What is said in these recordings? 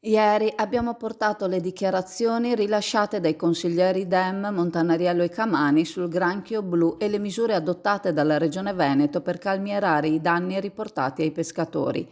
Ieri abbiamo portato le dichiarazioni rilasciate dai consiglieri Dem, Montanariello e Camani sul granchio blu e le misure adottate dalla Regione Veneto per calmierare i danni riportati ai pescatori.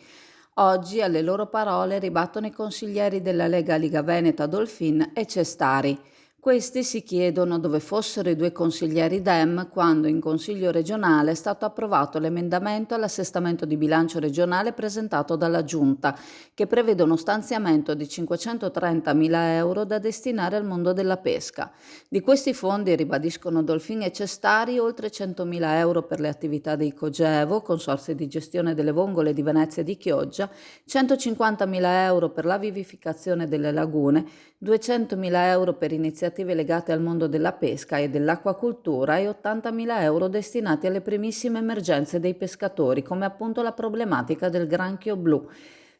Oggi alle loro parole ribattono i consiglieri della Liga Veneta Dolfin e Cestari. Questi si chiedono dove fossero i due consiglieri Dem quando in Consiglio regionale è stato approvato l'emendamento all'assestamento di bilancio regionale presentato dalla Giunta, che prevede uno stanziamento di 530.000 euro da destinare al mondo della pesca. Di questi fondi, ribadiscono Dolfin e Cestari, oltre 100.000 euro per le attività dei Cogevo, consorzi di gestione delle vongole di Venezia e di Chioggia, 150.000 euro per la vivificazione delle lagune, 200.000 euro per iniziative legate al mondo della pesca e dell'acquacultura e 80.000 euro destinati alle primissime emergenze dei pescatori, come appunto la problematica del granchio blu.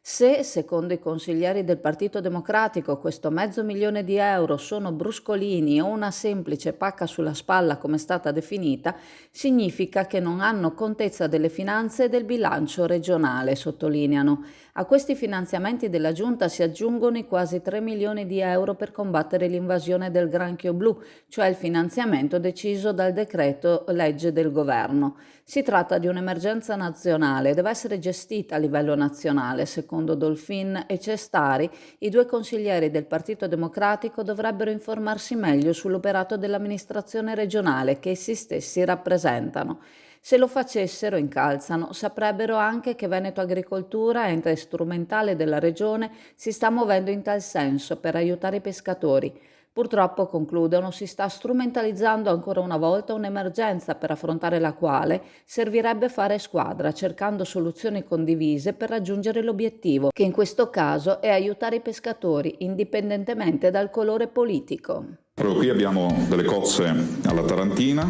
Se, secondo i consiglieri del Partito Democratico, questo €500.000 sono bruscolini o una semplice pacca sulla spalla come è stata definita, significa che non hanno contezza delle finanze e del bilancio regionale, sottolineano. A questi finanziamenti della Giunta si aggiungono i quasi 3 milioni di euro per combattere l'invasione del granchio blu, cioè il finanziamento deciso dal decreto legge del governo. Si tratta di un'emergenza nazionale e deve essere gestita a livello nazionale. Secondo Dolfin e Cestari, i due consiglieri del Partito Democratico dovrebbero informarsi meglio sull'operato dell'amministrazione regionale che essi stessi rappresentano. Se lo facessero, incalzano, saprebbero anche che Veneto Agricoltura, ente strumentale della regione, si sta muovendo in tal senso per aiutare i pescatori. Purtroppo, concludono, si sta strumentalizzando ancora una volta un'emergenza per affrontare la quale servirebbe fare squadra, cercando soluzioni condivise per raggiungere l'obiettivo, che in questo caso è aiutare i pescatori, indipendentemente dal colore politico. Proprio qui abbiamo delle cozze alla tarantina,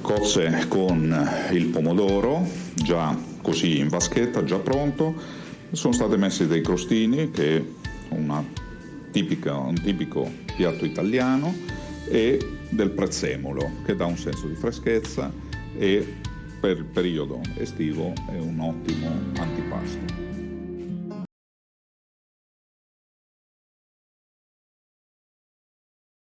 cozze con il pomodoro già così in vaschetta, già pronto. Sono state messe dei crostini, che è un tipico piatto italiano, e del prezzemolo, che dà un senso di freschezza e per il periodo estivo è un ottimo antipasto.